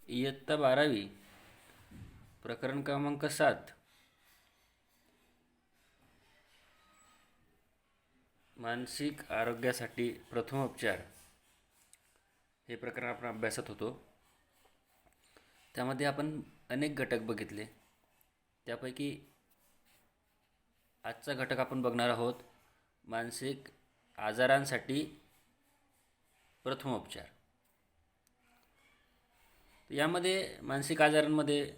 इयत्ता 12वी प्रकरण क्रमांक 7 मानसिक आरोग्यासाठी प्रथमोपचार हे प्रकरण आपण अभ्यासत होतो. त्यामध्ये आपण अनेक घटक बघितले. त्यापैकी आजचा घटक आपण बघणार आहोत मानसिक आजारांसाठी प्रथमोपचार. यामध्ये मानसिक आजारांमध्ये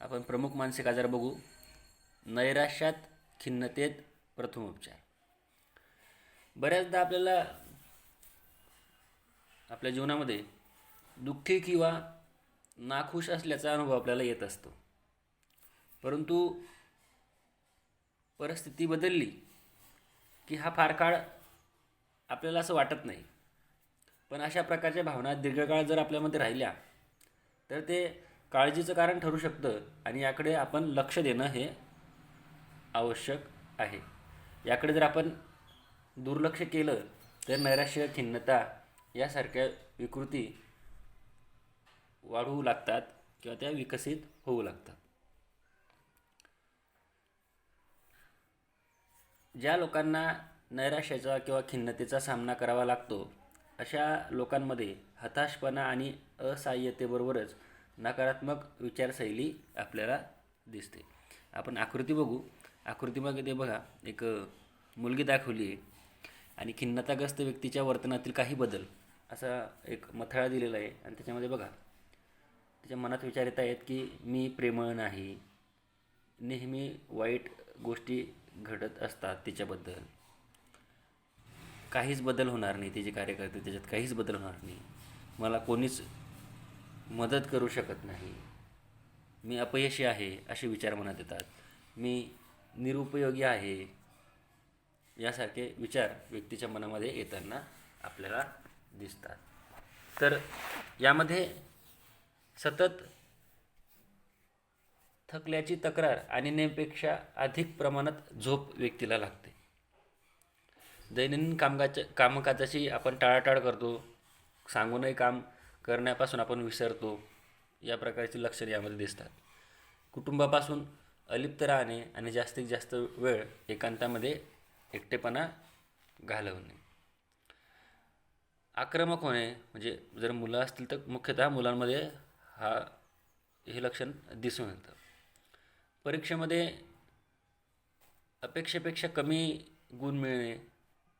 आपण प्रमुख मानसिक आजार बघू. नैराश्यात, खिन्नतेत प्रथमोपचार. बऱ्याचदा आपल्याला आपल्या जीवनामध्ये दुःखी किंवा नाखुश असल्याचा अनुभव आपल्याला येत असतो. परंतु परिस्थिती बदलली की हा फार काळ आपल्याला असं वाटत नाही. पण अशा प्रकारच्या भावना दीर्घकाळ जर आपल्यामध्ये राहिल्या तर ते काळजीचं कारण ठरू शकतं आणि याकडे आपण लक्ष देणं हे आवश्यक आहे. याकडे जर आपण दुर्लक्ष केलं तर नैराश्य, खिन्नता यासारख्या विकृती वाढू लागतात किंवा त्या विकसित होऊ लागतात. ज्या लोकांना नैराश्याचा किंवा खिन्नतेचा सामना करावा लागतो अशा लोकांमध्ये हताशपणा आणि असहाय्यतेबरोबरच नकारात्मक विचारशैली आपल्याला दिसते. आपण आकृती बघू. आकृतीमध्ये ते बघा, एक मुलगी दाखवली आहे आणि खिन्नताग्रस्त व्यक्तीच्या वर्तनातील काही बदल असा एक मथळा दिलेला आहे. आणि त्याच्यामध्ये बघा, त्याच्या मनात विचार येत आहेत की मी प्रेमळ नाही, नेहमी वाईट गोष्टी घडत असतात तिच्याबद्दल, काहीच बदल होणार नाही, तिचे कार्यकर्ते त्याच्यात काहीच बदल होणार नाही, मला कोणीच मदत करू शकत नाही, मी अपयशी आहे असे विचार मनात येतात, मी निरुपयोगी आहे यासारखे विचार व्यक्तीच्या मनामध्ये येताना आपल्याला दिसतात. तर यामध्ये सतत थकल्याची तक्रार आणि नेमपेक्षा अधिक प्रमाणात झोप व्यक्तीला लागते. दैनंदिन कामकाजाची आपण टाळाटाळ करतो, सांगूनही काम करण्यापासून आपण विसरतो, या प्रकारची लक्षणे यामध्ये दिसतात. कुटुंबापासून अलिप्त राहणे आणि जास्तीत जास्त वेळ एकांतामध्ये एकटेपणा घालवणे. आक्रमक होणे, म्हणजे जर मुलं असतील तर मुख्यतः मुलांमध्ये हे लक्षण दिसून येतं. परीक्षेमध्ये अपेक्षेपेक्षा कमी गुण मिळणे,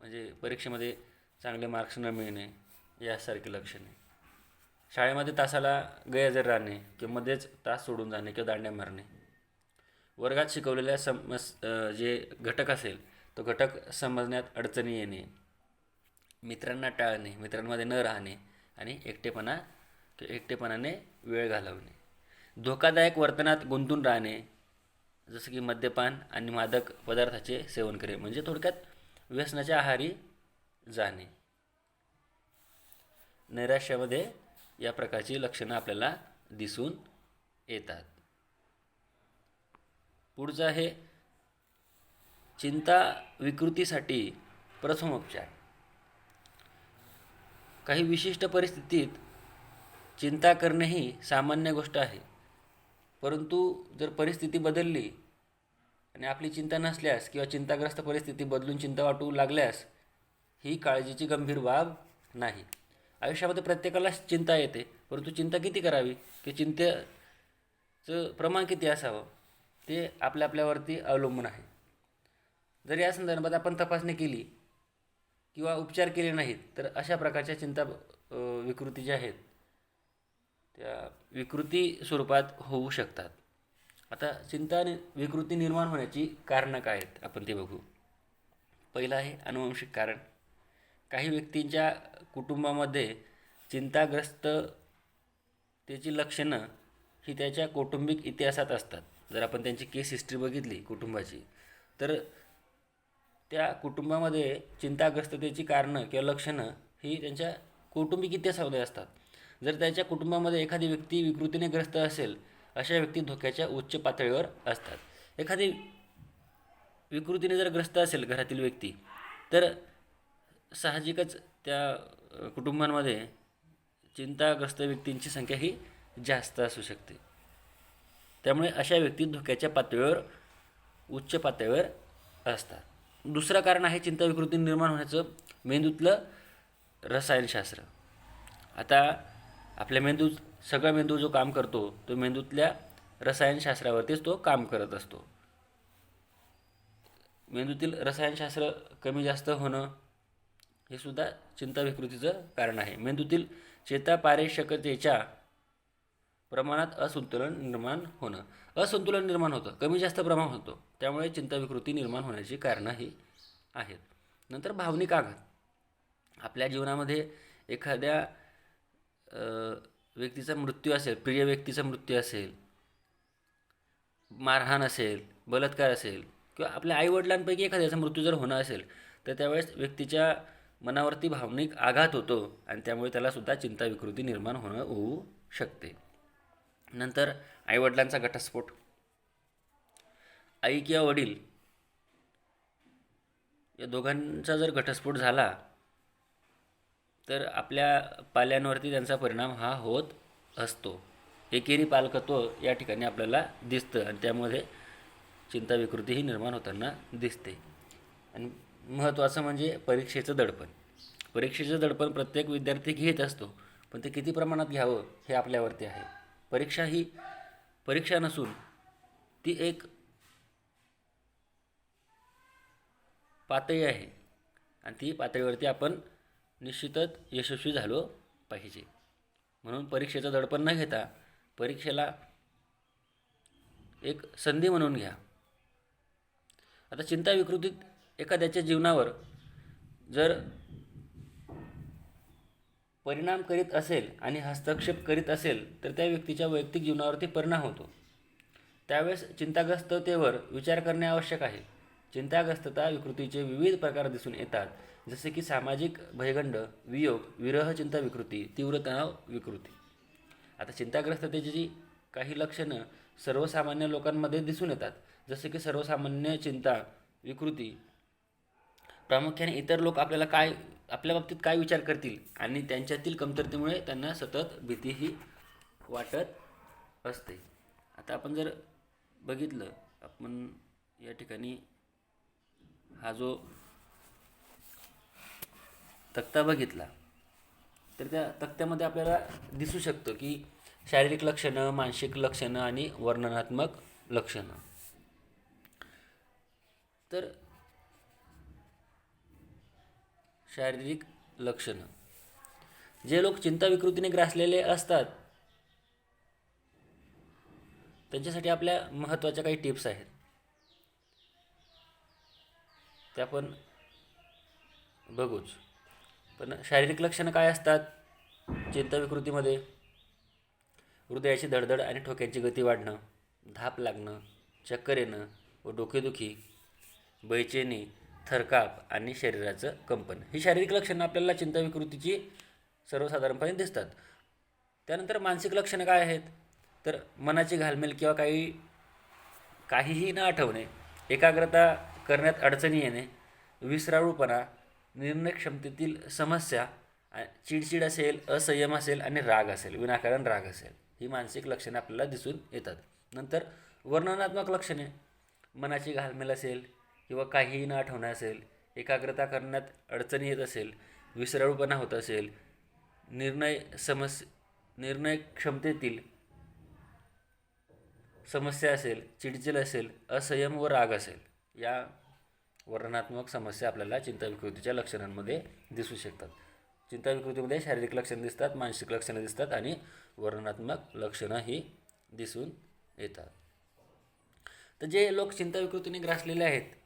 म्हणजे परीक्षेमध्ये चांगले मार्क्स न मिळणे यासारखी लक्षणे. शाळेमध्ये तासाला गैरहजर राहणे किंवा मध्येच तास सोडून जाणे किंवा दांड्या मारणे. वर्गात शिकवलेल्या जे घटक असेल तो घटक समजण्यात अडचणी येणे, मित्रांना टाळणे, मित्रांमध्ये न राहणे आणि एकटेपणाने वेळ घालवणे. धोकादायक वर्तनात गुंतून राहणे, जसं की मद्यपान आणि मादक पदार्थाचे सेवन करणे, म्हणजे थोडक्यात व्यसनाच्या आहारी जाणे. नैराश्यामध्ये या प्रकारची लक्षणं आपल्याला दिसून येतात. पुढचं आहे चिंता विकृतीसाठी प्रथमोपचार. काही विशिष्ट परिस्थितीत चिंता करणे ही सामान्य गोष्ट आहे. परंतु जर परिस्थिती बदलली आणि आपली चिंता नसल्यास किंवा चिंताग्रस्त परिस्थिती बदलून चिंता वाटू लागल्यास ही काळजीची गंभीर बाब नाही. आयुष्यामध्ये प्रत्येकाला चिंता येते, परंतु चिंता किती करावी की चिंतेचं प्रमाण किती असावं ते आपल्यावरती अवलंबून आहे. जर या संदर्भात आपण तपासणी केली किंवा उपचार केले नाहीत तर अशा प्रकारच्या चिंता विकृती ज्या आहेत त्या विकृती स्वरूपात होऊ शकतात. आता चिंता आणि विकृती निर्माण होण्याची कारणं काय आहेत आपण ते बघू. पहिलं आहे अनुवंशिक कारण. काही व्यक्तींच्या कुटुंबामध्ये चिंताग्रस्ततेची लक्षणं ही त्याच्या कौटुंबिक इतिहासात असतात. जर आपण त्यांची केस हिस्ट्री बघितली कुटुंबाची तर त्या कुटुंबामध्ये चिंताग्रस्ततेची कारणं किंवा लक्षणं ही त्यांच्या कौटुंबिक इतिहासामध्ये असतात. जर त्याच्या कुटुंबामध्ये एखादी व्यक्ती विकृतीने ग्रस्त असेल अशा व्यक्ती धोक्याच्या उच्च पातळीवर असतात. एखादी विकृतीने जर ग्रस्त असेल घरातील व्यक्ती तर साहजिकच त्या कुटुंबांमध्ये चिंताग्रस्त व्यक्तींची संख्या ही जास्त असू शकते. त्यामुळे अशा व्यक्ती धोक्याच्या पातळीवर उच्च पातळीवर असतात. दुसरं कारण आहे चिंता विकृती निर्माण होण्याचं मेंदूतलं रसायनशास्त्र. आता आपल्या सगळा मेंदू जो काम करतो तो मेंदूतल्या रसायनशास्त्रावरतीच तो काम करत असतो. मेंदूतील रसायनशास्त्र कमी जास्त होणं हे सुद्धा चिंता विकृतीचं कारण आहे. मेंदूतील चेतापारेषकतेच्या प्रमाणात असंतुलन निर्माण होतं, कमी जास्त प्रमाण होतं. त्यामुळे चिंता विकृती निर्माण होण्याची कारणंही आहेत. नंतर भावनिक आघात. आपल्या जीवनामध्ये एखाद्या व्यक्तीचा मृत्यू असेल, प्रिय व्यक्तीचा मृत्यू असेल, मारहाण असेल, बलात्कार असेल किंवा आपल्या आईवडिलांपैकी एखाद्याचा मृत्यू जर होणं असेल तर त्यावेळेस व्यक्तीच्या मनावरती भावनिक आघात होतो आणि त्यामुळे त्यालासुद्धा चिंता विकृती निर्माण होऊ शकते. नंतर आईवडिलांचा घटस्फोट. आई किंवा वडील या दोघांचा जर घटस्फोट झाला तर आपल्या पाल्यांवरती त्यांचा परिणाम हा होत असतो. एकेरी पालकत्व या ठिकाणी आपल्याला दिसतं आणि त्यामध्ये चिंता विकृती ही निर्माण होताना दिसते. आणि महत्त्वाचं म्हणजे परीक्षेचं दडपण प्रत्येक विद्यार्थी घेत असतो, पण ते किती प्रमाणात घ्यावं हे आपल्यावरती आहे. परीक्षा ही परीक्षा नसून ती एक पातळी आहे आणि ती पातळीवरती आपण निश्चितच यशस्वी झालो पाहिजे. म्हणून परीक्षेचं दडपण न घेता परीक्षेला एक संधी म्हणून घ्या. आता चिंता विकृतीत एखाद्याच्या जीवनावर जर परिणाम करीत असेल आणि हस्तक्षेप करीत असेल तर त्या व्यक्तीच्या वैयक्तिक जीवनावरती परिणाम होतो. त्यावेळेस चिंताग्रस्ततेवर विचार करणे आवश्यक आहे. चिंताग्रस्तता विकृतीचे विविध प्रकार दिसून येतात, जसे की सामाजिक भयगंड, वियोग, विरह चिंता विकृती, तीव्र तणाव विकृती. आता चिंताग्रस्ततेची काही लक्षणं सर्वसामान्य लोकांमध्ये दिसून येतात, जसे की सर्वसामान्य चिंता विकृती प्रामुख्याने इतर लोक आपल्या बाबतीत काय विचार करतील आणि त्यांच्यातील कमतरतेमुळे त्यांना सतत भीतीही वाटत असते. आता आपण जर बघितलं, आपण या ठिकाणी हा जो तक्ता बघितला तर त्या तक्त्यामध्ये आपल्याला दिसू शकतं की शारीरिक लक्षणं, मानसिक लक्षणं आणि वर्णनात्मक लक्षणं. तर शारीरिक लक्षणं, जे लोक चिंता विकृतीने ग्रासलेले असतात त्यांच्यासाठी आपल्या महत्त्वाच्या काही टिप्स आहेत, त्या आपण बघूच. पण शारीरिक लक्षणं काय असतात चिंता विकृतीमध्ये? हृदयाची धडधड आणि ठोक्यांची गती वाढणं, धाप लागणं, चक्कर येणं व डोकेदुखी, बेचैनी, थरकाप आणि शरीराचं कंपन, ही शारीरिक लक्षणं आपल्याला चिंता विकृतीची सर्वसाधारणपणे दिसतात. त्यानंतर मानसिक लक्षणं काय आहेत? तर मनाची घालमेल किंवा काहीही न आठवणे, एकाग्रता करण्यात अडचणी येणे, विसराळूपणा, निर्णय क्षमतेतील समस्या, चिडचिड असेल, असंयम असेल आणि राग असेल, विनाकारण राग असेल, ही मानसिक लक्षणे आपल्याला दिसून येतात. नंतर वर्णनात्मक लक्षणे, मनाची घालमेल असेल किंवा काहीही न आठवणं असेल, एकाग्रता करण्यात अडचणी येत असेल, विसराळूपणा होत असेल, निर्णय क्षमतेतील समस्या असेल, चिडचिड असेल, असंयम व राग असेल, या वर्णनात्मक समस्या आपल्याला चिंता विकृतीच्या लक्षणांमध्ये दिसू शकतात. चिंता विकृतीमध्ये शारीरिक लक्षणं दिसतात, मानसिक लक्षणं दिसतात आणि वर्णनात्मक लक्षणंही दिसून येतात. तर जे लोक चिंता विकृतीने ग्रासलेले आहेत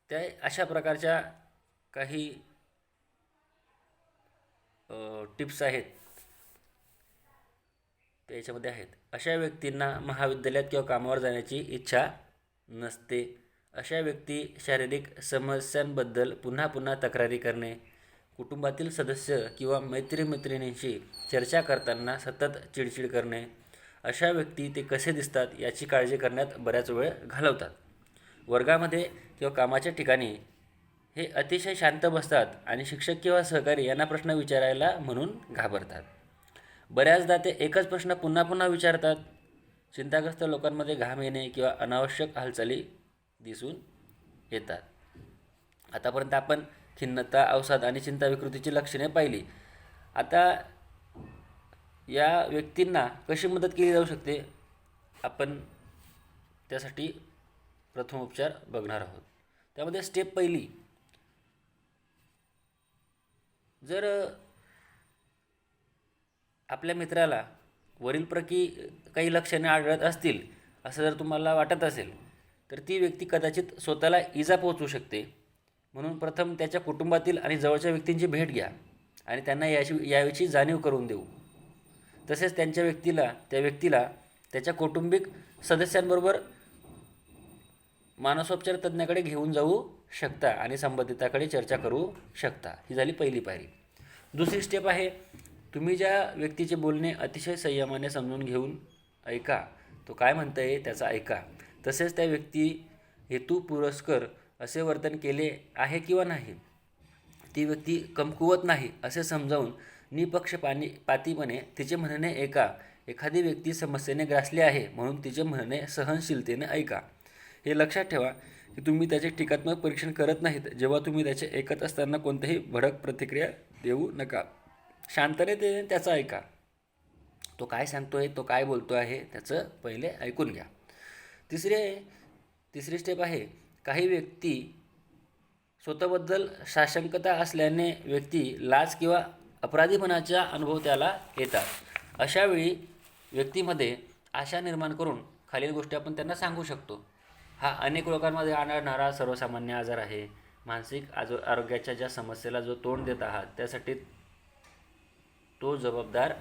त्या अशा प्रकारच्या काही टिप्स आहेत, त्याच्यामध्ये आहेत. अशा व्यक्तींना महाविद्यालयात किंवा कामावर जाण्याची इच्छा नसते. अशा व्यक्ती शारीरिक समस्यांबद्दल पुन्हा पुन्हा तक्रारी करणे, कुटुंबातील सदस्य किंवा मैत्रिणींशी चर्चा करताना सतत चिडचिड करणे, अशा व्यक्ती ते कसे दिसतात याची काळजी करण्यात बऱ्याच वेळ घालवतात. वर्गामध्ये किंवा कामाच्या ठिकाणी हे अतिशय शांत बसतात आणि शिक्षक किंवा सहकारी यांना प्रश्न विचारायला म्हणून घाबरतात. बऱ्याचदा ते एकच प्रश्न पुन्हा पुन्हा विचारतात. चिंताग्रस्त लोकांमध्ये घाम येणे किंवा अनावश्यक हालचाली दिसून येतात. आतापर्यंत आपण खिन्नता, अवसाद आणि चिंता विकृतीची लक्षणे पाहिली. आता या व्यक्तींना कशी मदत केली जाऊ शकते, आपण त्यासाठी प्रथमोपचार बघणार आहोत. त्यामध्ये स्टेप पहिली, जर आपल्या मित्राला वरीलपैकी काही लक्षणे आढळत असतील असं जर तुम्हाला वाटत असेल तर ती व्यक्ती कदाचित स्वतःला इजा पोहोचवू शकते. म्हणून प्रथम त्याच्या कुटुंबातील आणि जवळच्या व्यक्तींची भेट घ्या आणि त्यांना याविषयी जाणीव करून देऊ. तसेच त्या व्यक्तीला त्याच्या कौटुंबिक सदस्यांबरोबर मानसोपचार तज्ज्ञाकडे घेऊन जाऊ शकता आणि संबंधिताकडे चर्चा करू शकता. ही झाली पहिली पायरी. दुसरी स्टेप आहे, तुम्ही ज्या व्यक्तीचे बोलणे अतिशय संयमाने समजून घेऊन ऐका. तो काय म्हणतंय त्याचा ऐका. तसेच त्या व्यक्ती हेतुपुरस्सर असे वर्तन केले आहे किंवा नाही, ती व्यक्ती कमकुवत नाही असे समजावून निपक्षपातीपणे तिचे म्हणणे ऐका. एखादी व्यक्ती समस्येने ग्रासली आहे म्हणून तिचे म्हणणे सहनशीलतेने ऐका. हे लक्षात ठेवा की तुम्ही त्याचे टीकात्मक परीक्षण करत नाहीत. जेव्हा तुम्ही त्याचे ऐकत असताना कोणतीही भडक प्रतिक्रिया देऊ नका. शांततेने त्याचा ऐका. तो काय सांगतोय, तो काय बोलतो आहे त्याचं पहिले ऐकून घ्या. तिसरी स्टेप आहे, काही व्यक्ती स्वतःबद्दल साशंकता असल्याने व्यक्ती लाज किंवा अपराधीपणाचा अनुभव त्याला येतात. अशावेळी व्यक्तीमध्ये आशा निर्माण करून खालील गोष्टी आपण त्यांना सांगू शकतो. हा अनेक लोकांमध्ये आढळणारा सर्वसामान्य आजार आहे. मानसिक आरोग्याच्या ज्या समस्येला जो तोंड देत आहात त्यासाठी तो जबाबदार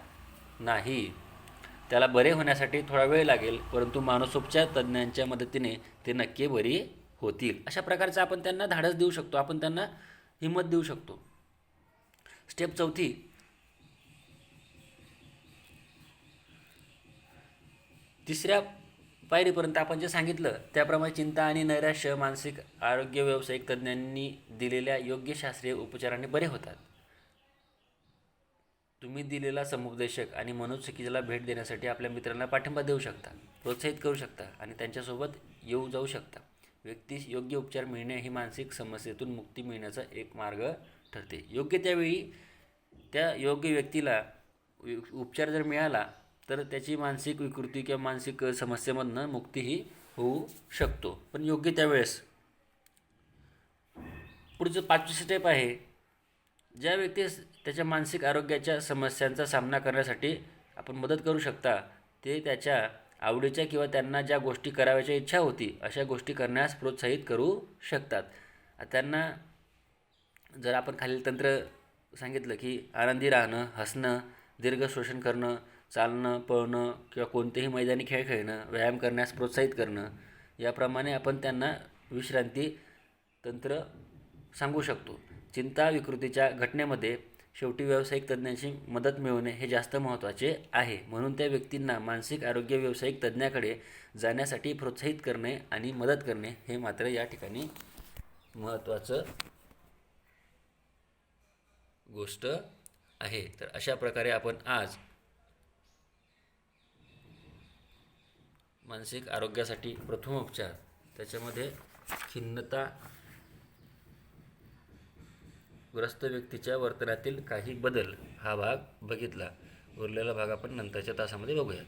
नाही. त्याला बरे होण्यासाठी थोडा वेळ लागेल, परंतु मानसोपचार तज्ज्ञांच्या मदतीने ते नक्की बरी होतील. अशा प्रकारचं आपण त्यांना धाडस देऊ शकतो, आपण त्यांना हिंमत देऊ शकतो. स्टेप चौथी, तिसऱ्या पायरीपर्यंत आपण जे सांगितलं त्याप्रमाणे चिंता आणि नैराश्य मानसिक आरोग्य व्यावसायिक तज्ज्ञांनी दिलेल्या योग्य शास्त्रीय उपचारांनी बरे होतात. तुम्ही दिलेला समुपदेशक आणि मनोचिकित्सकाला भेट देण्यासाठी आपल्या मित्रांना पाठिंबा देऊ शकता, प्रोत्साहित करू शकता आणि त्यांच्यासोबत येऊ जाऊ शकता. व्यक्तीस योग्य उपचार मिळणे ही मानसिक समस्येतून मुक्ती मिळण्याचा एक मार्ग ठरते. योग्य त्यावेळी त्या योग्य व्यक्तीला उपचार जर मिळाला तर त्याची मानसिक विकृती किंवा मानसिक समस्येमधनं मुक्तीही होऊ शकतो, पण योग्य त्यावेळेस. पुढचं 5वी स्टेप आहे, ज्या व्यक्तीस त्याच्या मानसिक आरोग्याच्या समस्यांचा सामना करण्यासाठी आपण मदत करू शकता ते त्याच्या आवडीच्या किंवा त्यांना ज्या गोष्टी कराव्याच्या इच्छा होती अशा गोष्टी करण्यास प्रोत्साहित करू शकतात. त्यांना जर आपण खालील तंत्र सांगितलं की आनंदी राहणं, हसणं, दीर्घ श्वसन करणं, चालणं, पळणं किंवा कोणतेही मैदानी खेळ खेळणं, व्यायाम करण्यास प्रोत्साहित करणं, याप्रमाणे आपण त्यांना विश्रांती तंत्र सांगू शकतो. चिंता विकृतीच्या घटनेमध्ये शेवटी व्यावसायिक तज्ज्ञांची मदत मिळवणे हे जास्त महत्त्वाचे आहे. म्हणून त्या व्यक्तींना मानसिक आरोग्य व्यावसायिक तज्ज्ञाकडे जाण्यासाठी प्रोत्साहित करणे आणि मदत करणे हे मात्र या ठिकाणी महत्त्वाचं गोष्ट आहे. तर अशा प्रकारे आपण आज मानसिक आरोग्यासाठी प्रथमोपचार, त्याच्यामध्ये खिन्नता ग्रस्त व्यक्तीच्या वर्तनातील काही बदल हा भाग बघितला. उरलेला भाग आपण नंतरच्या तासामध्ये बघूयात.